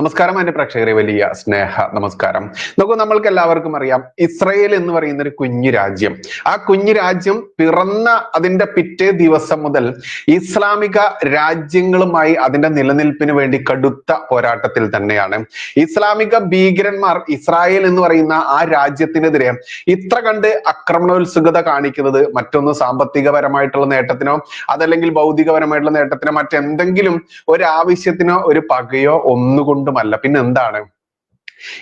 നമസ്കാരം എന്റെ പ്രേക്ഷകരെ, വലിയ സ്നേഹ നമസ്കാരം. നമ്മൾക്ക് എല്ലാവർക്കും അറിയാം, ഇസ്രയേൽ എന്ന് പറയുന്ന ഒരു കുഞ്ഞു രാജ്യം. ആ കുഞ്ഞു രാജ്യം പിറന്ന അതിന്റെ പിറ്റേ ദിവസം മുതൽ ഇസ്ലാമിക രാജ്യങ്ങളുമായി അതിന്റെ നിലനിൽപ്പിന് വേണ്ടി കടുത്ത പോരാട്ടത്തിൽ തന്നെയാണ്. ഇസ്ലാമിക ഭീകരന്മാർ ഇസ്രായേൽ എന്ന് പറയുന്ന ആ രാജ്യത്തിനെതിരെ ഇത്ര കണ്ട് ആക്രമണോത്സുകത കാണിക്കുന്നത് മറ്റൊന്ന് സാമ്പത്തികപരമായിട്ടുള്ള നേട്ടത്തിനോ അതല്ലെങ്കിൽ ഭൗതികപരമായിട്ടുള്ള നേട്ടത്തിനോ മറ്റെന്തെങ്കിലും ഒരാവശ്യത്തിനോ ഒരു പകയോ ഒന്നുകൊണ്ടുമല്ല. പിന്നെ എന്താണ്?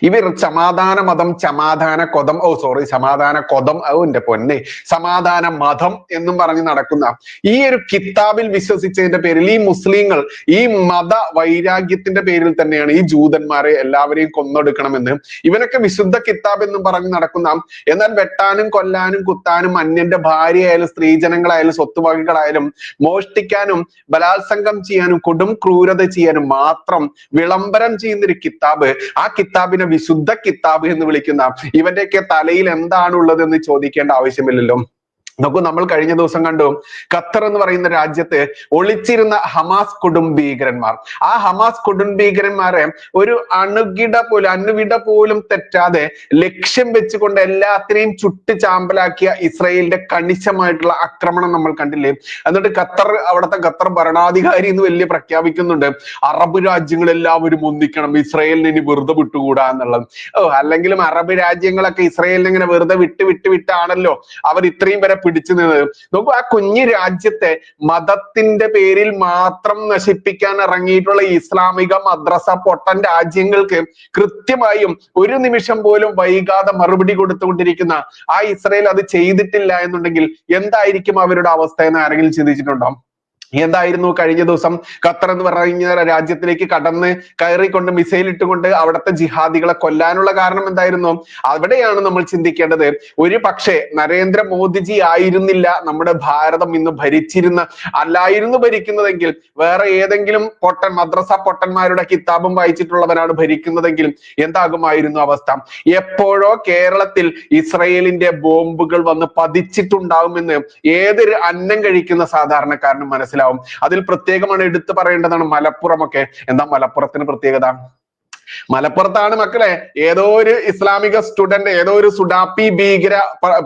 ഇവർ സമാധാന മതം, സമാധാന കൊതം എന്റെ പൊന്നെ, സമാധാന മതം എന്നും പറഞ്ഞ് നടക്കുന്ന ഈ ഒരു കിതാബിൽ വിശ്വസിച്ചതിന്റെ പേരിൽ ഈ മുസ്ലിങ്ങൾ ഈ മത വൈരാഗ്യത്തിന്റെ പേരിൽ തന്നെയാണ് ഈ ജൂതന്മാരെ എല്ലാവരെയും കൊന്നൊടുക്കണമെന്ന് ഇവനൊക്കെ വിശുദ്ധ കിതാബ് എന്നും പറഞ്ഞ് നടക്കുന്ന, എന്നാൽ വെട്ടാനും കൊല്ലാനും കുത്താനും അന്യന്റെ ഭാര്യയായാലും സ്ത്രീജനങ്ങളായാലും സ്വത്തുവകകളായാലും മോഷ്ടിക്കാനും ബലാത്സംഗം ചെയ്യാനും കൊടും ക്രൂരത ചെയ്യാനും മാത്രം വിളംബരം ചെയ്യുന്ന ഒരു കിതാബ്, ആ കിതാബിനെ വിശുദ്ധ കിതാബ് എന്ന് വിളിക്കുന്ന ഇവന്റെയൊക്കെ തലയിൽ എന്താണുള്ളത് എന്ന് ചോദിക്കേണ്ട ആവശ്യമില്ലല്ലോ. നമ്മൾ കഴിഞ്ഞ ദിവസം കണ്ടു, ഖത്തർ എന്ന് പറയുന്ന രാജ്യത്ത് ഒളിച്ചിരുന്ന ഹമാസ് കൊടുംഭീകരന്മാർ, ആ ഹമാസ് കൊടുംഭീകരന്മാരെ ഒരു അണുവിട പോലും തെറ്റാതെ ലക്ഷ്യം വെച്ചുകൊണ്ട് എല്ലാത്തിനെയും ചുട്ട് ചാമ്പലാക്കിയ ഇസ്രയേലിന്റെ കണിശമായിട്ടുള്ള ആക്രമണം നമ്മൾ കണ്ടില്ലേ. എന്നിട്ട് അവിടുത്തെ ഖത്തർ ഭരണാധികാരി എന്ന് വലിയ പ്രഖ്യാപിക്കുന്നുണ്ട്, അറബ് രാജ്യങ്ങളെല്ലാവരും ഒന്നിക്കണം, ഇസ്രയേലിനെ ഇനി വെറുതെ വിട്ടുകൂടാ എന്നുള്ളത്. അല്ലെങ്കിലും അറബ് രാജ്യങ്ങളൊക്കെ ഇസ്രയേലിനെ ഇങ്ങനെ വെറുതെ വിട്ടാണല്ലോ അവർ ഇത്രയും വരെ പിടിച്ചു നിന്നത്. നോക്കൂ, ആ കുഞ്ഞു രാജ്യത്തെ മതത്തിന്റെ പേരിൽ മാത്രം നശിപ്പിക്കാൻ ഇറങ്ങിയിട്ടുള്ള ഇസ്ലാമിക മദ്രസ പൊട്ടൻ രാജ്യങ്ങൾക്ക് കൃത്യമായും ഒരു നിമിഷം പോലും വൈകാതെ മറുപടി കൊടുത്തുകൊണ്ടിരിക്കുന്ന ആ ഇസ്രയേൽ അത് ചെയ്തിട്ടില്ല എന്നുണ്ടെങ്കിൽ എന്തായിരിക്കും അവരുടെ അവസ്ഥ എന്ന് ആരെങ്കിലും ചിന്തിച്ചിട്ടുണ്ടോ? എന്തായിരുന്നു കഴിഞ്ഞ ദിവസം ഖത്തർ എന്ന് പറയുന്ന രാജ്യത്തിലേക്ക് കയറിക്കൊണ്ട് മിസൈൽ ഇട്ടുകൊണ്ട് അവിടുത്തെ ജിഹാദികളെ കൊല്ലാനുള്ള കാരണം എന്തായിരുന്നു? അവിടെയാണ് നമ്മൾ ചിന്തിക്കേണ്ടത്. ഒരു പക്ഷേ നരേന്ദ്രമോദിജി ആയിരുന്നില്ല നമ്മുടെ ഭാരതം ഇന്ന് അല്ലായിരുന്നു ഭരിക്കുന്നതെങ്കിൽ, വേറെ ഏതെങ്കിലും മദ്രസ പൊട്ടന്മാരുടെ കിതാബും വായിച്ചിട്ടുള്ളവരാണ് ഭരിക്കുന്നതെങ്കിൽ എന്താകുമായിരുന്നു അവസ്ഥ? എപ്പോഴോ കേരളത്തിൽ ഇസ്രയേലിന്റെ ബോംബുകൾ വന്ന് പതിച്ചിട്ടുണ്ടാവുമെന്ന് ഏതൊരു അന്നം കഴിക്കുന്ന സാധാരണക്കാരനും മനസ്സിലാവും. അതിൽ പ്രത്യേകമാണ് എടുത്തു പറയേണ്ടതാണ് മലപ്പുറമൊക്കെ. എന്താ മലപ്പുറത്തിന് പ്രത്യേകത? മലപ്പുറത്താണ് മക്കളെ ഏതോ ഒരു ഇസ്ലാമിക സ്റ്റുഡന്റ് ഏതോ ഒരു സുഡാപ്പി ഭീകര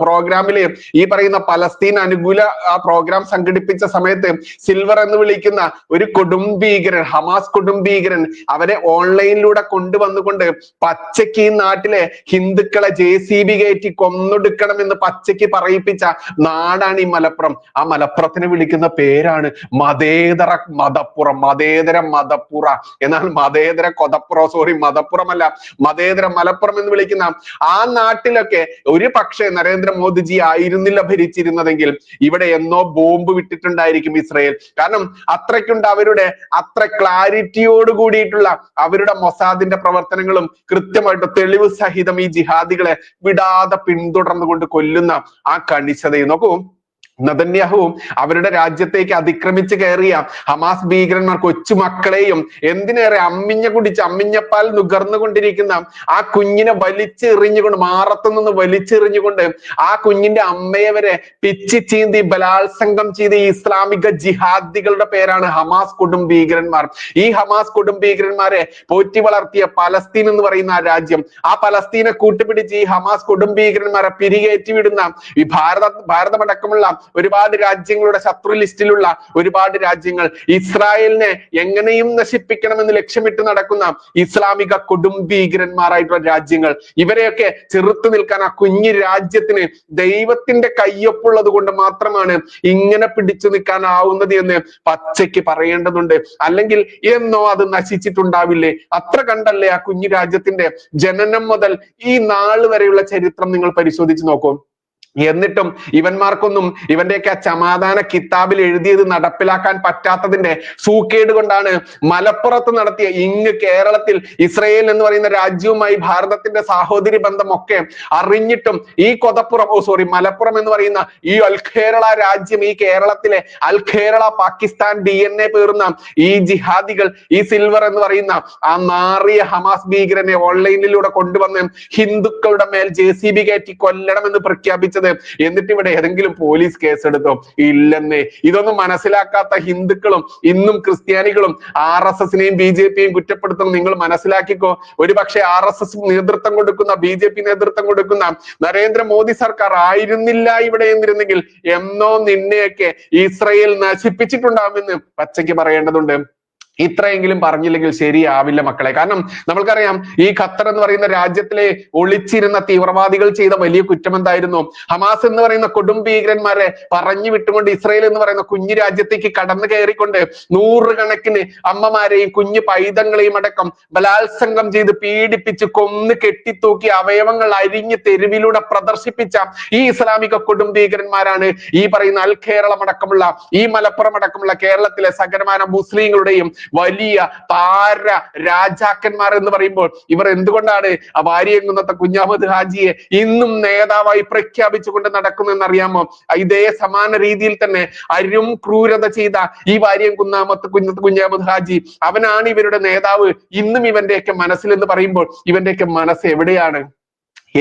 പ്രോഗ്രാമില് ഈ പറയുന്ന പലസ്തീൻ അനുകൂല ആ പ്രോഗ്രാം സംഘടിപ്പിച്ച സമയത്ത് സിൽവർ എന്ന് വിളിക്കുന്ന ഒരു കൊടുംഭീകരൻ, ഹമാസ് കൊടുംഭീകരൻ, അവരെ ഓൺലൈനിലൂടെ കൊണ്ടുവന്നുകൊണ്ട് പച്ചയ്ക്ക് ഈ നാട്ടിലെ ഹിന്ദുക്കളെ JCB കയറ്റി കൊന്നൊടുക്കണം എന്ന് പച്ചയ്ക്ക് പറയിപ്പിച്ച നാടാണ് ഈ മലപ്പുറം. ആ മലപ്പുറത്തിന് വിളിക്കുന്ന പേരാണ് മതേതര മതപ്പുറ. എന്നാൽ മതേതര മതപ്പുറമല്ല, മതേതര മലപ്പുറം എന്ന് വിളിക്കുന്ന ആ നാട്ടിലൊക്കെ ഒരു പക്ഷേ നരേന്ദ്രമോദിജി ആയിരുന്നില്ല ഭരിച്ചിരുന്നതെങ്കിൽ ഇവിടെ എന്നോ ബോംബ് വിട്ടിട്ടുണ്ടായിരിക്കും ഇസ്രയേൽ. കാരണം അത്രയ്ക്കുണ്ട് അത്ര ക്ലാരിറ്റിയോട് കൂടിയിട്ടുള്ള അവരുടെ മൊസാദിന്റെ പ്രവർത്തനങ്ങളും കൃത്യമായിട്ട് തെളിവ് സഹിതം ഈ ജിഹാദികളെ വിടാതെ പിന്തുടർന്നുകൊണ്ട് കൊല്ലുന്ന ആ കണിശതയും. നോക്കൂ, നെതന്യാഹുവും അവരുടെ രാജ്യത്തേക്ക് അതിക്രമിച്ച് കയറിയ ഹമാസ് ഭീകരന്മാർ കൊച്ചുമക്കളെയും എന്തിനേറെ അമ്മിഞ്ഞപ്പാൽ നുകർന്നുകൊണ്ടിരിക്കുന്ന ആ കുഞ്ഞിനെ വലിച്ചെറിഞ്ഞുകൊണ്ട്, മാറത്തുനിന്ന് വലിച്ചെറിഞ്ഞുകൊണ്ട് ആ കുഞ്ഞിന്റെ അമ്മയെ വരെ പിച്ചി ചീന്തി ബലാത്സംഗം ചെയ്ത ഈ ഇസ്ലാമിക ജിഹാദികളുടെ പേരാണ് ഹമാസ് കൊടുംഭീകരന്മാർ. ഈ ഹമാസ് കൊടുംഭീകരന്മാരെ പോറ്റി വളർത്തിയ പലസ്തീൻ എന്ന് പറയുന്ന ആ രാജ്യം, ആ പലസ്തീനെ കൂട്ടുപിടിച്ച് ഈ ഹമാസ് കൊടുംഭീകരന്മാരെ പിരികേറ്റി വിടുന്ന ഈ ഭാരതമടക്കമുള്ള ഒരുപാട് രാജ്യങ്ങളുടെ ശത്രു ലിസ്റ്റിലുള്ള ഒരുപാട് രാജ്യങ്ങൾ, ഇസ്രായേലിനെ എങ്ങനെയും നശിപ്പിക്കണമെന്ന് ലക്ഷ്യമിട്ട് നടക്കുന്ന ഇസ്ലാമിക കൊടുംഭീകരന്മാരായിട്ടുള്ള രാജ്യങ്ങൾ, ഇവരെയൊക്കെ ചെറുത്തു നിൽക്കാൻ ആ കുഞ്ഞു രാജ്യത്തിന് ദൈവത്തിന്റെ കയ്യൊപ്പുള്ളത് കൊണ്ട് മാത്രമാണ് ഇങ്ങനെ പിടിച്ചു നിൽക്കാനാവുന്നത് എന്ന് പച്ചയ്ക്ക് പറയേണ്ടതുണ്ട്. അല്ലെങ്കിൽ എന്നോ അത് നശിച്ചിട്ടുണ്ടാവില്ലേ? അത്ര കണ്ടല്ലേ ആ കുഞ്ഞു രാജ്യത്തിന്റെ ജനനം മുതൽ ഈ നാൾ വരെയുള്ള ചരിത്രം നിങ്ങൾ പരിശോധിച്ച് നോക്കൂ. എന്നിട്ടും ഇവന്മാർക്കൊന്നും ഇവന്റെയൊക്കെ സമാധാന കിതാബിൽ എഴുതിയത് നടപ്പിലാക്കാൻ പറ്റാത്തതിന്റെ സൂക്കേട് കൊണ്ടാണ് മലപ്പുറത്ത് നടത്തിയ കേരളത്തിൽ ഇസ്രയേൽ എന്ന് പറയുന്ന രാജ്യവുമായി ഭാരതത്തിന്റെ സാഹോദര്യ ബന്ധമൊക്കെ അറിഞ്ഞിട്ടും ഈ മലപ്പുറം എന്ന് പറയുന്ന ഈ കേരള രാജ്യം, ഈ കേരളത്തിലെ കേരള പാകിസ്ഥാൻ DNA പേറുന്ന ഈ ജിഹാദികൾ, ഈ സിൽവർ എന്ന് പറയുന്ന ആ നാറിയ ഹമാസ് ഭീകരനെ ഓൺലൈനിലൂടെ കൊണ്ടുവന്ന് ഹിന്ദുക്കളുടെ മേൽ JCB കയറ്റി കൊല്ലണമെന്ന് പ്രഖ്യാപിച്ചത് ചെയ്തത്? എന്നിട്ട് ഇവിടെ ഏതെങ്കിലും പോലീസ് കേസെടുത്തോ? ഇല്ലെന്നേ. ഇതൊന്നും മനസ്സിലാക്കാത്ത ഹിന്ദുക്കളും ഇന്നും ക്രിസ്ത്യാനികളും RSSനെയും BJP-യും കുറ്റപ്പെടുത്തുന്നത് നിങ്ങൾ മനസ്സിലാക്കിക്കോ. ഒരുപക്ഷെ RSS നേതൃത്വം കൊടുക്കുന്ന BJP നേതൃത്വം കൊടുക്കുന്ന നരേന്ദ്രമോദി സർക്കാർ ആയിരുന്നില്ല ഇവിടെ എന്നിരുന്നെങ്കിൽ എന്നോ നിന്നെയൊക്കെ ഇസ്രയേൽ നശിപ്പിച്ചിട്ടുണ്ടാവുമെന്ന് പച്ചയ്ക്ക് പറയേണ്ടതുണ്ട്. ഇത്രയെങ്കിലും പറഞ്ഞില്ലെങ്കിൽ ശരിയാവില്ല മക്കളെ. കാരണം നമ്മൾക്കറിയാം, ഈ ഖത്തർ എന്ന് പറയുന്ന രാജ്യത്തിലെ ഒളിച്ചിരുന്ന തീവ്രവാദികൾ ചെയ്ത വലിയ കുറ്റം എന്തായിരുന്നു? ഹമാസ് എന്ന് പറയുന്ന കൊടും ഭീകരന്മാരെ പറഞ്ഞു വിട്ടുകൊണ്ട് ഇസ്രയേൽ എന്ന് പറയുന്ന കുഞ്ഞു രാജ്യത്തേക്ക് കടന്നു കയറിക്കൊണ്ട് നൂറുകണക്കിന് അമ്മമാരെയും കുഞ്ഞു പൈതങ്ങളെയും അടക്കം ബലാത്സംഗം ചെയ്ത് പീഡിപ്പിച്ച് കൊന്ന് കെട്ടിത്തൂക്കി അവയവങ്ങൾ അരിഞ്ഞ് തെരുവിലൂടെ പ്രദർശിപ്പിച്ച ഈ ഇസ്ലാമിക കൊടും ഭീകരന്മാരാണ് ഈ പറയുന്ന അൽ കേരളം അടക്കമുള്ള, ഈ മലപ്പുറം അടക്കമുള്ള കേരളത്തിലെ സകലമാന മുസ്ലിങ്ങളുടെയും വലിയ താര രാജാക്കന്മാർ എന്ന് പറയുമ്പോൾ ഇവർ എന്തുകൊണ്ടാണ് ആ വാരിയംകുന്നത്തെ കുഞ്ഞഹമ്മദ് ഹാജിയെ ഇന്നും നേതാവായി പ്രഖ്യാപിച്ചുകൊണ്ട് നടക്കുന്നതെന്നറിയാമോ? ഇതേ സമാന രീതിയിൽ തന്നെ അരും ക്രൂരത ചെയ്ത ഈ കുഞ്ഞഹമ്മദ് ഹാജി, അവനാണ് ഇവരുടെ നേതാവ്. ഇന്നും ഇവന്റെയൊക്കെ മനസ്സിൽ എന്ന് പറയുമ്പോൾ ഇവന്റെയൊക്കെ മനസ്സ് എവിടെയാണ്?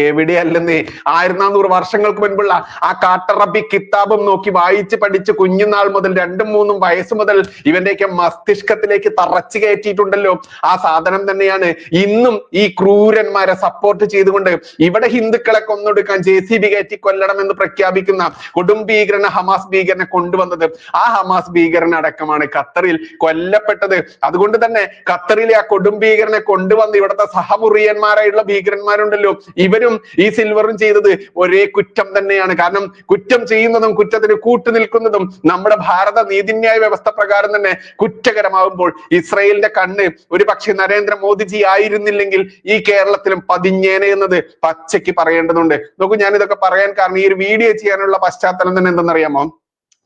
എവിടെയല്ലെന്നേ. 1400 വർഷങ്ങൾക്ക് മുൻപുള്ള ആ കാട്ടറബി കിതാബും നോക്കി വായിച്ച് പഠിച്ച് കുഞ്ഞുനാൾ മുതൽ 2-3 വയസ്സ് മുതൽ ഇവന്റെയൊക്കെ മസ്തിഷ്കത്തിലേക്ക് തറച്ചു കയറ്റിയിട്ടുണ്ടല്ലോ. ആ സാധനം തന്നെയാണ് ഇന്നും ഈ ക്രൂരന്മാരെ സപ്പോർട്ട് ചെയ്തുകൊണ്ട് ഇവിടെ ഹിന്ദുക്കളെ കൊന്നൊടുക്കാൻ JCB കയറ്റി കൊല്ലണം എന്ന് പ്രഖ്യാപിക്കുന്ന കൊടും ഭീകരനെ, ഹമാസ് ഭീകരനെ കൊണ്ടുവന്നത്. ആ ഹമാസ് ഭീകരൻ അടക്കമാണ് ഖത്തറിൽ കൊല്ലപ്പെട്ടത്. അതുകൊണ്ട് തന്നെ ഖത്തറിലെ ആ കൊടും ഭീകരനെ കൊണ്ടുവന്ന് ഇവിടുത്തെ സഹമുറിയന്മാരായിട്ടുള്ള ഭീകരന്മാരുണ്ടല്ലോ, ഇവരും ഈ സിൽവറും ചെയ്തത് ഒരേ കുറ്റം തന്നെയാണ്. കാരണം കുറ്റം ചെയ്യുന്നതും കുറ്റത്തിന് കൂട്ടുനിൽക്കുന്നതും നമ്മുടെ ഭാരത നീതിന്യായ വ്യവസ്ഥ പ്രകാരം തന്നെ കുറ്റകരമാകുമ്പോൾ ഇസ്രയേലിന്റെ കണ്ണ് ഒരു പക്ഷേ നരേന്ദ്രമോദിജി ആയിരുന്നില്ലെങ്കിൽ ഈ കേരളത്തിലും പതിഞ്ഞേനെ എന്നത് പച്ചയ്ക്ക് പറയേണ്ടതുണ്ട്. നോക്കൂ, ഞാൻ ഇതൊക്കെ പറയാൻ കാരണം ഈ ഒരു വീഡിയോ ചെയ്യാനുള്ള പശ്ചാത്തലം തന്നെ എന്തെന്നറിയാമോ?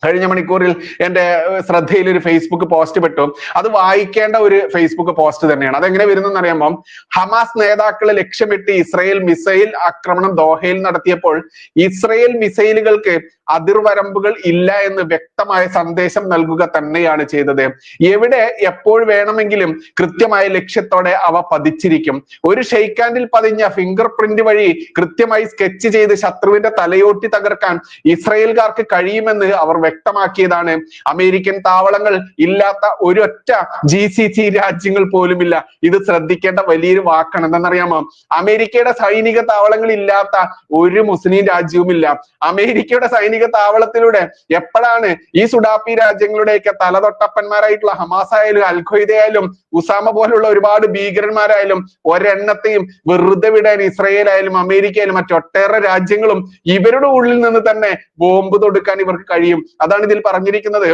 കഴിഞ്ഞ മണിക്കൂറിൽ എന്റെ ശ്രദ്ധയിൽ ഒരു ഫേസ്ബുക്ക് പോസ്റ്റ് പെട്ടു. അത് വായിക്കേണ്ട ഒരു ഫേസ്ബുക്ക് പോസ്റ്റ് തന്നെയാണ്. അതെങ്ങനെ വരുന്നെന്ന് അറിയാമോ? ഹമാസ് നേതാക്കളെ ലക്ഷ്യമിട്ട് ഇസ്രയേൽ മിസൈൽ ആക്രമണം ദോഹയിൽ നടത്തിയപ്പോൾ ഇസ്രയേൽ മിസൈലുകൾക്ക് അതിർവരമ്പുകൾ ഇല്ല എന്ന് വ്യക്തമായ സന്ദേശം നൽകുക തന്നെയാണ് ചെയ്തത്. എവിടെ എപ്പോൾ വേണമെങ്കിലും കൃത്യമായ ലക്ഷ്യത്തോടെ അവ പതിച്ചിരിക്കും. ഒരു ഷെയ്ക്ക് ഹാൻഡിൽ പതിഞ്ഞ ഫിംഗർ പ്രിന്റ് വഴി കൃത്യമായി സ്കെച്ച് ചെയ്ത് ശത്രുവിന്റെ തലയോട്ടി തകർക്കാൻ ഇസ്രയേൽക്കാർക്ക് കഴിയുമെന്ന് അവർ വ്യക്തമാക്കിയതാണ്. അമേരിക്കൻ താവളങ്ങൾ ഇല്ലാത്ത ഒരൊറ്റ GCC രാജ്യങ്ങൾ പോലുമില്ല. ഇത് ശ്രദ്ധിക്കേണ്ട വലിയൊരു വാക്കാണ്. എന്താണെന്നറിയാമോ? അമേരിക്കയുടെ സൈനിക താവളങ്ങൾ ഇല്ലാത്ത ഒരു മുസ്ലിം രാജ്യവുമില്ല. അമേരിക്കയുടെ സൈനിക താവളത്തിലൂടെ എപ്പോഴാണ് ഈ സുഡാപ്പി രാജ്യങ്ങളുടെയൊക്കെ തലതൊട്ടപ്പന്മാരായിട്ടുള്ള ഹമാസ് ആയാലും അൽ ഖ്വയ്ദ ആയാലും ഉസാമ പോലുള്ള ഒരുപാട് ഭീകരന്മാരായാലും ഒരെണ്ണത്തെയും വെറുതെ വിടാൻ ഇസ്രയേൽ ആയാലും അമേരിക്ക ആയാലും മറ്റൊട്ടേറെ രാജ്യങ്ങളും ഇവരുടെ ഉള്ളിൽ നിന്ന് തന്നെ ബോംബ് തൊടുക്കാൻ ഇവർക്ക് കഴിയും. അതാണ് ഇതിൽ പറഞ്ഞിരിക്കുന്നത്.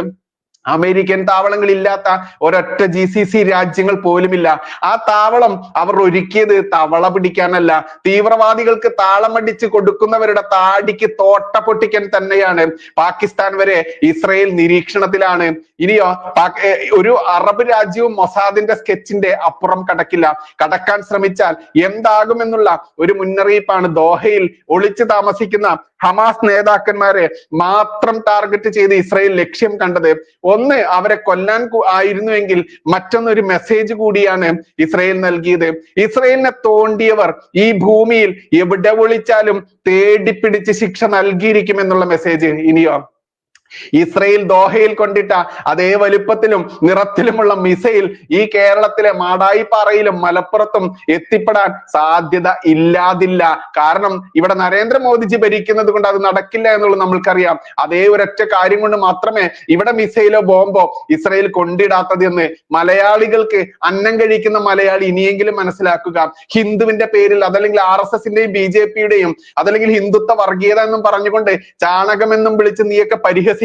അമേരിക്കൻ താവളങ്ങൾ ഇല്ലാത്ത ഒരൊറ്റ GCC രാജ്യങ്ങൾ പോലുമില്ല. ആ താവളം അവർ ഒരുക്കിയത് തവള പിടിക്കാനല്ല, തീവ്രവാദികൾക്ക് താളമടിച്ച് കൊടുക്കുന്നവരുടെ താടിക്ക് തോട്ട പൊട്ടിക്കാൻ തന്നെയാണ്. പാകിസ്ഥാൻ വരെ ഇസ്രയേൽ നിരീക്ഷണത്തിലാണ്. ഇനിയോ ഒരു അറബ് രാജ്യവും മൊസാദിന്റെ സ്കെച്ചിന്റെ അപ്പുറം കടക്കില്ല. കടക്കാൻ ശ്രമിച്ചാൽ എന്താകുമെന്നുള്ള ഒരു മുന്നറിയിപ്പാണ് ദോഹയിൽ ഒളിച്ചു താമസിക്കുന്ന ഹമാസ് നേതാക്കന്മാരെ മാത്രം ടാർഗറ്റ് ചെയ്ത് ഇസ്രയേൽ ലക്ഷ്യം കണ്ടത്. ഒന്ന്, അവരെ കൊല്ലാൻ ആയിരുന്നുവെങ്കിൽ മറ്റൊന്നൊരു മെസ്സേജ് കൂടിയാണ് ഇസ്രയേൽ നൽകിയത്. ഇസ്രയേലിനെ തോണ്ടിയവർ ഈ ഭൂമിയിൽ എവിടെ വിളിച്ചാലും തേടിപ്പിടിച്ച് ശിക്ഷ നൽകിയിരിക്കും എന്നുള്ള മെസ്സേജ്. ഇനിയോ ഇസ്രയേൽ ദോഹയിൽ കൊണ്ടിട്ട അതേ വലുപ്പത്തിലും നിറത്തിലുമുള്ള മിസൈൽ ഈ കേരളത്തിലെ മാടായിപ്പാറയിലും മലപ്പുറത്തും എത്തിപ്പെടാൻ സാധ്യത ഇല്ലാതില്ല. കാരണം ഇവിടെ നരേന്ദ്രമോദിജി ഭരിക്കുന്നത് കൊണ്ട് അത് നടക്കില്ല എന്നുള്ളത് നമ്മൾക്കറിയാം. അതേ ഒരൊറ്റ കാര്യം കൊണ്ട് മാത്രമേ ഇവിടെ മിസൈലോ ബോംബോ ഇസ്രയേൽ കൊണ്ടിടാത്തത് എന്ന് മലയാളികൾക്ക്, അന്നം കഴിക്കുന്ന മലയാളി ഇനിയെങ്കിലും മനസ്സിലാക്കുക. ഹിന്ദുവിന്റെ പേരിൽ അതല്ലെങ്കിൽ RSSന്റെയും BJPയുടെയും അതല്ലെങ്കിൽ ഹിന്ദുത്വ വർഗീയത എന്നും പറഞ്ഞുകൊണ്ട് ചാണകമെന്നും വിളിച്ച് നീയൊക്കെ പരിഹസിക്കുന്ന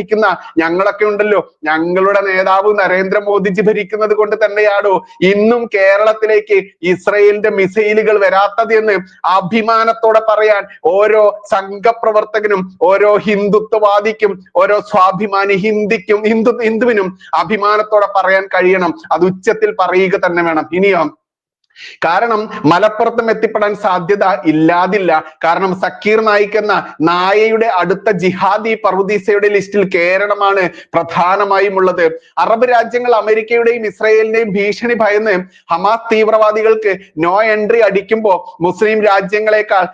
ഞങ്ങളൊക്കെ ഉണ്ടല്ലോ, ഞങ്ങളുടെ നേതാവ് നരേന്ദ്രമോദിജി ഭരിക്കുന്നത് കൊണ്ട് തന്നെയാണോ ഇന്നും കേരളത്തിലേക്ക് ഇസ്രയേലിന്റെ മിസൈലുകൾ വരാത്തത് എന്ന് അഭിമാനത്തോടെ പറയാൻ ഓരോ സംഘപ്രവർത്തകനും ഓരോ ഹിന്ദുത്വവാദിക്കും ഓരോ സ്വാഭിമാനി ഹിന്ദുവിനും അഭിമാനത്തോടെ പറയാൻ കഴിയണം. അത് ഉച്ചത്തിൽ പറയുക തന്നെ വേണം. ഇനിയോ കാരണം മലപ്പുറത്തും എത്തിപ്പെടാൻ സാധ്യത ഇല്ലാതില്ല. കാരണം സക്കീർ നായിക് എന്ന നായയുടെ അടുത്ത ജിഹാദി പർവ്വതീസയുടെ ലിസ്റ്റിൽ കേരളമാണ് പ്രധാനമായും ഉള്ളത്. അറബ് രാജ്യങ്ങൾ അമേരിക്കയുടെയും ഇസ്രായേലിന്റെയും ഭീഷണി ഭയന്ന് ഹമാസ് തീവ്രവാദികൾക്ക് നോ എൻട്രി അടിക്കുമ്പോൾ മുസ്ലിം രാജ്യങ്ങളെക്കാൾ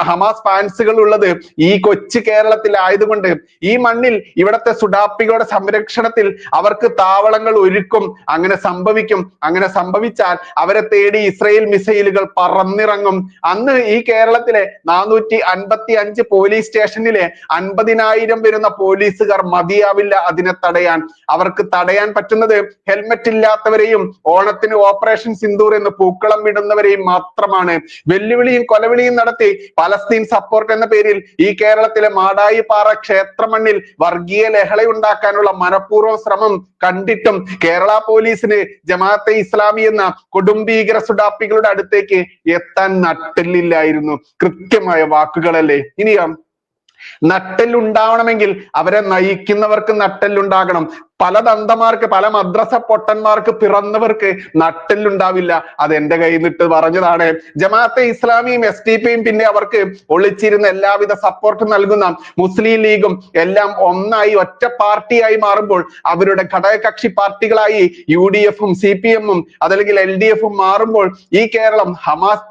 ഹമാസ് ഫാൻസുകൾ ഉള്ളത് ഈ കൊച്ചു കേരളത്തിലായതുകൊണ്ട് ഈ മണ്ണിൽ ഇവിടത്തെ സുഡാപ്പികളുടെ സംരക്ഷണത്തിൽ അവർക്ക് താവളങ്ങൾ ഒരുക്കും. അങ്ങനെ സംഭവിക്കും. അങ്ങനെ സംഭവിച്ചാൽ അവരെ തേടി ഇസ്രായേൽ മിസൈലുകൾ പറന്നിറങ്ങും. അന്ന് ഈ കേരളത്തിലെ 455 പോലീസ് സ്റ്റേഷനിലെ 50,000 വരുന്ന പോലീസുകാർ മതിയാവില്ല അതിനെ തടയാൻ. അവർക്ക് തടയാൻ പറ്റുന്നത് ഹെൽമെറ്റ് ഇല്ലാത്തവരെയും ഓണത്തിന് ഓപ്പറേഷൻ സിന്ദൂർ എന്ന് പൂക്കളം വിടുന്നവരെയും മാത്രമാണ്. വെല്ലുവിളിയും കൊലവിളിയും നടത്തി പലസ്തീൻ സപ്പോർട്ട് എന്ന പേരിൽ ഈ കേരളത്തിലെ മാടായിപ്പാറ ക്ഷേത്രമണ്ണിൽ വർഗീയ ലഹളയുണ്ടാക്കാനുള്ള മനഃപൂർവ്വ ശ്രമം കണ്ടിട്ടും കേരള പോലീസിന് ജമാഅത്തെ ഇസ്ലാമി എന്ന കൊടുംഭീകര സുഡാപ്പികളുടെ അടുത്തേക്ക് എത്താൻ നട്ടെല്ലില്ലായിരുന്നു. കൃത്യമായ വാക്കുകളല്ലേ. ഇനിയോ നട്ടെല്ലുണ്ടാവണമെങ്കിൽ അവരെ നയിക്കുന്നവർക്ക് നട്ടെല്ലുണ്ടാകണം. പല ദന്തമാർക്ക്, പല മദ്രസ പൊട്ടന്മാർക്ക് പിറന്നവർക്ക് നട്ടെല്ലുണ്ടാവില്ല. അത് എന്റെ കയ്യിൽ നിന്നിട്ട് പറഞ്ഞതാണ്. ജമാഅത്തെ ഇസ്ലാമിയും SDP പിന്നെ അവർക്ക് ഒളിച്ചിരുന്ന എല്ലാവിധ സപ്പോർട്ട് നൽകുന്ന മുസ്ലിം ലീഗും എല്ലാം ഒന്നായി ഒറ്റ പാർട്ടിയായി മാറുമ്പോൾ അവരുടെ ഘടകകക്ഷി പാർട്ടികളായി UDF-ഉം CPM-ഉം അതല്ലെങ്കിൽ LDF-ഉം മാറുമ്പോൾ ഈ കേരളം ഹമാസ്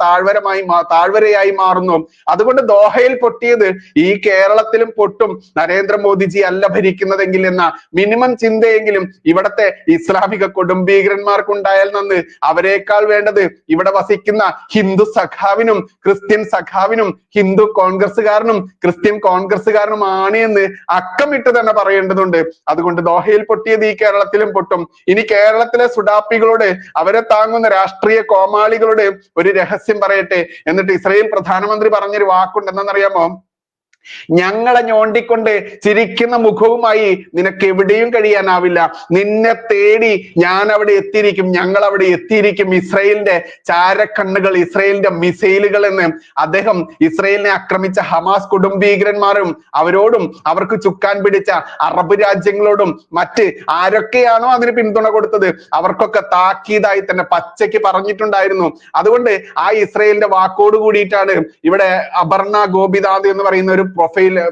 താഴ്വരയായി മാറുന്നു. അതുകൊണ്ട് ദോഹയിൽ പൊട്ടിയത് ഈ കേരളത്തിലും പൊട്ടും. നരേന്ദ്രമോദിജി അല്ല ഭരിക്കുന്നതെങ്കിൽ എന്ന മിനിമം ചിന്തയെങ്കിലും ഇവിടത്തെ ഇസ്ലാമിക കൊടുംഭീകരന്മാർക്കുണ്ടായാൽ നന്ന്. അവരെക്കാൾ വേണ്ടത് ഇവിടെ വസിക്കുന്ന ഹിന്ദു സഖാവിനും ക്രിസ്ത്യൻ സഖാവിനും ഹിന്ദു കോൺഗ്രസ്സുകാരനും ക്രിസ്ത്യൻ കോൺഗ്രസ്സുകാരനും ആണ് എന്ന് അക്കമിട്ട് തന്നെ പറയേണ്ടതുണ്ട്. അതുകൊണ്ട് ദോഹയിൽ പൊട്ടിയത് ഈ കേരളത്തിലും പൊട്ടും. ഇനി കേരളത്തിലെ സുഡാപ്പികളോട്, അവരെ താങ്ങുന്ന രാഷ്ട്രീയ കോമാളികളോട് ഒരു രഹസ്യം പറയട്ടെ. എന്നിട്ട് ഇസ്രായേൽ പ്രധാനമന്ത്രി പറഞ്ഞൊരു വാക്കുണ്ട്, എന്താണെന്നറിയാമോ? ഞങ്ങളെ ഞോണ്ടിക്കൊണ്ട് ചിരിക്കുന്ന മുഖവുമായി നിനക്ക് എവിടെയും കഴിയാനാവില്ല. നിന്നെ തേടി ഞാൻ അവിടെ എത്തിയിരിക്കും, ഞങ്ങൾ അവിടെ എത്തിയിരിക്കും. ഇസ്രായേലിന്റെ ചാരക്കണ്ണുകൾ, ഇസ്രായേലിന്റെ മിസൈലുകൾ എന്ന് അദ്ദേഹം ഇസ്രായേലിനെ ആക്രമിച്ച ഹമാസ് കൊടുംഭീകരന്മാരും അവരോടും അവർക്ക് ചുക്കാൻ പിടിച്ച അറബ് രാജ്യങ്ങളോടും മറ്റ് ആരൊക്കെയാണോ അതിന് പിന്തുണ കൊടുത്തത് അവർക്കൊക്കെ താക്കീതായി തന്നെ പച്ചയ്ക്ക് പറഞ്ഞിട്ടുണ്ടായിരുന്നു. അതുകൊണ്ട് ആ ഇസ്രായേലിന്റെ വാക്കോട് കൂടിയിട്ടാണ് ഇവിടെ അപർണ ഗോപിനാഥ് എന്ന് പറയുന്ന ഒരു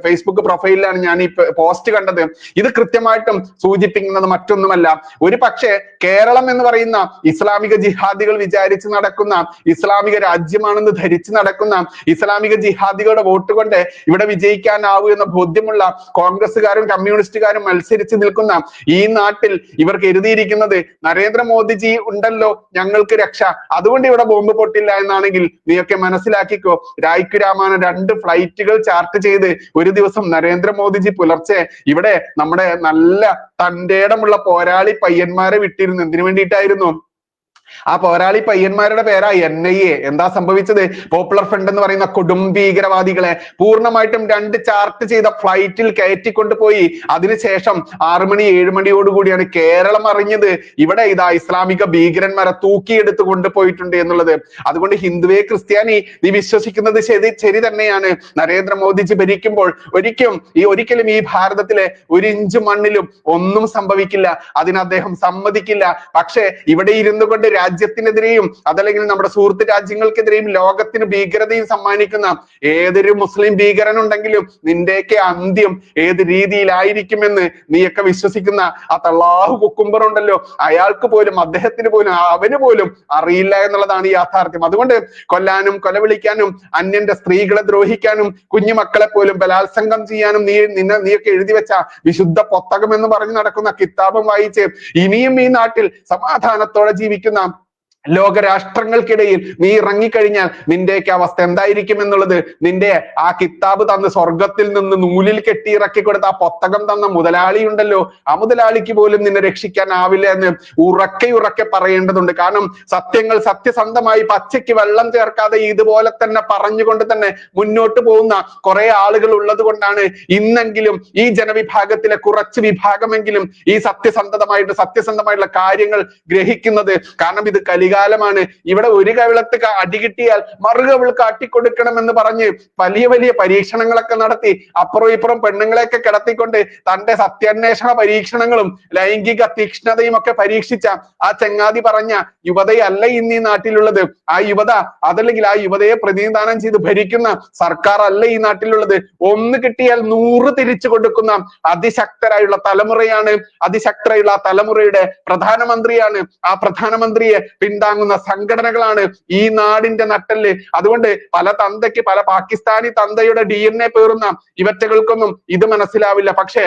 ഫേസ്ബുക്ക് പ്രൊഫൈലിലാണ് ഞാൻ ഈ പോസ്റ്റ് കണ്ടത്. ഇത് കൃത്യമായിട്ടും സൂചിപ്പിക്കുന്നത് മറ്റൊന്നുമല്ല, ഒരു പക്ഷേ കേരളം എന്ന് പറയുന്ന ഇസ്ലാമിക ജിഹാദികൾ വിചാരിച്ച് നടക്കുന്ന ഇസ്ലാമിക രാജ്യമാണെന്ന് ധരിച്ച് നടക്കുന്ന ഇസ്ലാമിക ജിഹാദികളുടെ വോട്ട് കൊണ്ട് ഇവിടെ വിജയിക്കാനാവൂ എന്ന ബോധ്യമുള്ള കോൺഗ്രസ്സുകാരും കമ്മ്യൂണിസ്റ്റുകാരും മത്സരിച്ച് നിൽക്കുന്ന ഈ നാട്ടിൽ ഇവർ കരുതിയിരിക്കുന്നത് നരേന്ദ്രമോദിജി ഉണ്ടല്ലോ ഞങ്ങൾക്ക് രക്ഷ, അതുകൊണ്ട് ഇവിടെ ബോംബ് പൊട്ടില്ല എന്നാണെങ്കിൽ നീയൊക്കെ മനസ്സിലാക്കിക്കോ. രായ്ക്കു രാമായണ 2 ഫ്ലൈറ്റുകൾ ചാർട്ട് ചെയ്ത് ഒരു ദിവസം നരേന്ദ്രമോദിജി പുലർച്ചെ ഇവിടെ നമ്മുടെ നല്ല തന്റേടമുള്ള പോരാളി പയ്യന്മാരെ വിട്ടിരുന്നു. എന്തിനു വേണ്ടിയിട്ടായിരുന്നു? ആ പോരാളി പയ്യന്മാരുടെ പേരാ NIA. എന്താ സംഭവിച്ചത്? പോപ്പുലർ ഫ്രണ്ട് എന്ന് പറയുന്ന കൊടുംഭീകരവാദികളെ പൂർണ്ണമായിട്ടും 2 ചാർട്ട് ചെയ്ത ഫ്ലൈറ്റിൽ കയറ്റിക്കൊണ്ടുപോയി അതിനുശേഷം 6 മണി 7 മണിയോടുകൂടിയാണ് കേരളം അറിഞ്ഞത് ഇവിടെ ഇതാ ഇസ്ലാമിക ഭീകരന്മാരെ തൂക്കിയെടുത്ത് കൊണ്ടുപോയിട്ടുണ്ട് എന്നുള്ളത്. അതുകൊണ്ട് ഹിന്ദുവേ ക്രിസ്ത്യാനി നീ വിശ്വസിക്കുന്നത് ശരി തന്നെയാണ്. നരേന്ദ്രമോദിജി ഭരിക്കുമ്പോൾ ഒരിക്കലും ഈ ഭാരതത്തിലെ 1 ഇഞ്ച് മണ്ണിലും ഒന്നും സംഭവിക്കില്ല. അതിന് അദ്ദേഹം സമ്മതിക്കില്ല. പക്ഷേ ഇവിടെ ഇരുന്നു കൊണ്ട് രാജ്യത്തിനെതിരെയും അതല്ലെങ്കിൽ നമ്മുടെ സുഹൃത്ത് രാജ്യങ്ങൾക്കെതിരെയും ലോകത്തിന് ഭീകരതയും സമ്മാനിക്കുന്ന ഏതൊരു മുസ്ലിം ഭീകരനുണ്ടെങ്കിലും നിന്റെയൊക്കെ അന്ത്യം ഏത് രീതിയിലായിരിക്കുമെന്ന് നീയൊക്കെ വിശ്വസിക്കുന്ന ആ തള്ളാഹു കുക്കുംബർ ഉണ്ടല്ലോ, അയാൾക്ക് പോലും അവന് പോലും അറിയില്ല എന്നുള്ളതാണ് ഈ യാഥാർത്ഥ്യം. അതുകൊണ്ട് കൊല്ലാനും കൊലവിളിക്കാനും അന്യന്റെ സ്ത്രീകളെ ദ്രോഹിക്കാനും കുഞ്ഞുമക്കളെ പോലും ബലാത്സംഗം ചെയ്യാനും നീയൊക്കെ എഴുതി വെച്ച വിശുദ്ധ പുസ്തകം എന്ന് പറഞ്ഞ് നടക്കുന്ന കിതാബും വായിച്ച് ഇനിയും ഈ നാട്ടിൽ സമാധാനത്തോടെ ജീവിക്കുന്ന ലോകരാഷ്ട്രങ്ങൾക്കിടയിൽ നീ ഇറങ്ങിക്കഴിഞ്ഞാൽ നിന്റെയൊക്കെ അവസ്ഥ എന്തായിരിക്കും എന്നുള്ളത് നിന്റെ ആ കിതാബ് തന്ന് സ്വർഗത്തിൽ നിന്ന് നൂലിൽ കെട്ടി ഇറക്കി കൊടുത്ത ആ പുസ്തകം തന്ന മുതലാളി ഉണ്ടല്ലോ, ആ മുതലാളിക്ക് പോലും നിന്നെ രക്ഷിക്കാനാവില്ല എന്ന് ഉറക്കെ പറയേണ്ടതുണ്ട്. കാരണം സത്യങ്ങൾ സത്യസന്ധമായി പച്ചയ്ക്ക് വെള്ളം ചേർക്കാതെ ഇതുപോലെ തന്നെ പറഞ്ഞുകൊണ്ട് തന്നെ മുന്നോട്ട് പോകുന്ന കുറെ ആളുകൾ ഉള്ളത് കൊണ്ടാണ് ഇന്നെങ്കിലും ഈ ജനവിഭാഗത്തിലെ കുറച്ച് വിഭാഗമെങ്കിലും ഈ സത്യസന്ധമായിട്ടുള്ള കാര്യങ്ങൾ ഗ്രഹിക്കുന്നത്. കാരണം ഇത് കലികാലമാണ്, ഇവിടെ ഒരു കവിളത്ത് അടി കിട്ടിയാൽ മറുകവിൾ കാട്ടിക്കൊടുക്കണമെന്ന് പറഞ്ഞ് വലിയ വലിയ പരീക്ഷണങ്ങളൊക്കെ നടത്തി അപ്പുറം ഇപ്പുറം പെണ്ണുങ്ങളെയൊക്കെ കിടത്തിക്കൊണ്ട് തന്റെ സത്യാന്വേഷണ പരീക്ഷണങ്ങളും ലൈംഗിക തീക്ഷ്ണതയും ഒക്കെ പരീക്ഷിച്ച ആ ചങ്ങാതി പറഞ്ഞ യുവതയല്ല ഇന്ന് ഈ നാട്ടിലുള്ളത്. ആ യുവത അതല്ലെങ്കിൽ ആ യുവതയെ പ്രതിനിധാനം ചെയ്ത് ഭരിക്കുന്ന സർക്കാർ അല്ല ഈ നാട്ടിലുള്ളത്. ഒന്ന് കിട്ടിയാൽ 100 തിരിച്ചു കൊടുക്കുന്ന അതിശക്തരായുള്ള തലമുറയാണ്. അതിശക്തരായുള്ള ആ തലമുറയുടെ പ്രധാനമന്ത്രിയാണ്. ആ പ്രധാനമന്ത്രിയെ പിന്താങ്ങുന്ന സംഘടനകളാണ് ഈ നാടിന്റെ നട്ടെല്ല്. അതുകൊണ്ട് പല തന്തയ്ക്ക് പല പാകിസ്ഥാനി തന്തയുടെ DNA പേറുന്ന ഇവറ്റകൾക്കൊന്നും ഇത് മനസ്സിലാവില്ല. പക്ഷേ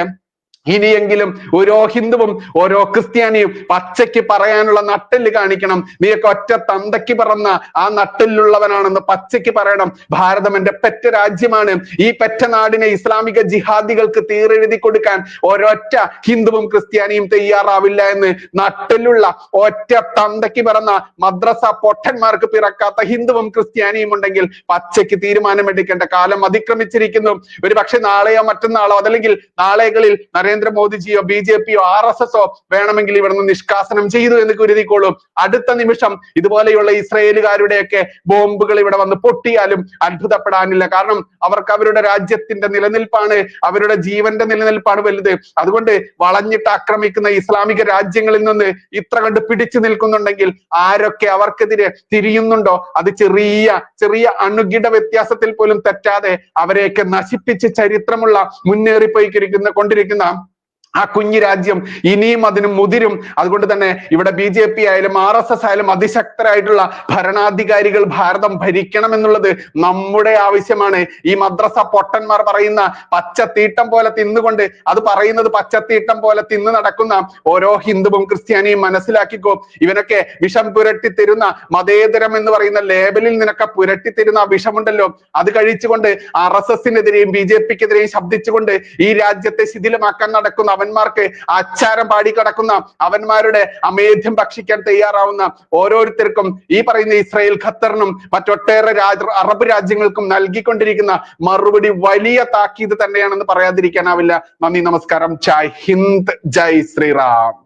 ഇനിയെങ്കിലും ഓരോ ഹിന്ദുവും ഓരോ ക്രിസ്ത്യാനിയും പച്ചയ്ക്ക് പറയാനുള്ള നട്ടെല്ല് കാണിക്കണം. നീയൊക്കെ ഒറ്റ തന്തയ്ക്ക് പറന്ന ആ നട്ടെല്ലുള്ളവനാണെന്ന് പച്ചയ്ക്ക് പറയണം. ഭാരതം എന്റെ പെറ്റ രാജ്യമാണ്. ഈ പെറ്റ നാടിനെ ഇസ്ലാമിക ജിഹാദികൾക്ക് തീരെഴുതി കൊടുക്കാൻ ഒരൊറ്റ ഹിന്ദുവും ക്രിസ്ത്യാനിയും തയ്യാറാവില്ല എന്ന് നട്ടെല്ലുള്ള ഒറ്റ തന്തയ്ക്ക് പറന്ന മദ്രസ പൊട്ടന്മാർക്ക് പിറക്കാത്ത ഹിന്ദുവും ക്രിസ്ത്യാനിയും ഉണ്ടെങ്കിൽ പച്ചയ്ക്ക് തീരുമാനമെടുക്കേണ്ട കാലം അതിക്രമിച്ചിരിക്കുന്നു. ഒരു പക്ഷെ നാളെയോ മറ്റന്നാളോ അതല്ലെങ്കിൽ നാളെകളിൽ നരേന്ദ്രമോദിജിയോ BJPയോ RSSോ വേണമെങ്കിൽ ഇവിടുന്ന് നിഷ്കാസനം ചെയ്തു എന്ന് കരുതിക്കോളും. അടുത്ത നിമിഷം ഇതുപോലെയുള്ള ഇസ്രായേലുകാരുടെയൊക്കെ ബോംബുകൾ ഇവിടെ വന്ന് പൊട്ടിയാലും അത്ഭുതപ്പെടാനില്ല. കാരണം അവർക്ക് അവരുടെ രാജ്യത്തിന്റെ നിലനിൽപ്പാണ്, അവരുടെ ജീവന്റെ നിലനിൽപ്പാണ് വലുത്. അതുകൊണ്ട് വളഞ്ഞിട്ട് ആക്രമിക്കുന്ന ഇസ്ലാമിക രാജ്യങ്ങളിൽ നിന്ന് ഇത്ര കണ്ട് പിടിച്ചു നിൽക്കുന്നുണ്ടെങ്കിൽ ആരൊക്കെ അവർക്കെതിരെ തിരിയുന്നുണ്ടോ അത് ചെറിയ ചെറിയ അണുകിട വ്യത്യാസത്തിൽ പോലും തെറ്റാതെ അവരെയൊക്കെ നശിപ്പിച്ച് ചരിത്രമുള്ള കൊണ്ടിരിക്കുന്ന ആ കുഞ്ഞു രാജ്യം ഇനിയും അതിന് മുതിരും. അതുകൊണ്ട് തന്നെ ഇവിടെ BJP ആയാലും RSS ആയാലും അതിശക്തരായിട്ടുള്ള ഭരണാധികാരികൾ ഭാരതം ഭരിക്കണം എന്നുള്ളത് നമ്മുടെ ആവശ്യമാണ്. ഈ മദ്രസ പൊട്ടന്മാർ പറയുന്ന പച്ചത്തീട്ടം പോലെ തിന്നുകൊണ്ട് അത് പറയുന്നത് പച്ചത്തീട്ടം പോലെ തിന്ന് നടക്കുന്ന ഓരോ ഹിന്ദുവും ക്രിസ്ത്യാനിയും മനസ്സിലാക്കിക്കോ. ഇവനൊക്കെ വിഷം പുരട്ടി തരുന്ന മതേതരം എന്ന് പറയുന്ന ലേബലിൽ നിനക്ക് പുരട്ടി തരുന്ന വിഷമുണ്ടല്ലോ, അത് കഴിച്ചുകൊണ്ട് RSSനെതിരെയും BJPക്കെതിരെയും ശബ്ദിച്ചുകൊണ്ട് ഈ രാജ്യത്തെ ശിഥിലമാക്കാൻ നടക്കുന്ന അവന്മാർക്ക് അച്ചാരം പാടിക്കിടക്കുന്ന അവന്മാരുടെ അമേധ്യം ഭക്ഷിക്കാൻ തയ്യാറാവുന്ന ഓരോരുത്തർക്കും ഈ പറയുന്ന ഇസ്രായേൽ ഖത്തറിനും മറ്റൊട്ടേറെ അറബ് രാജ്യങ്ങൾക്കും നൽകിക്കൊണ്ടിരിക്കുന്ന മറുപടി വലിയ താക്കീത് തന്നെയാണെന്ന് പറയാതിരിക്കാനാവില്ല. നന്ദി, നമസ്കാരം. ജയ് ഹിന്ദ്, ജയ് ശ്രീറാം.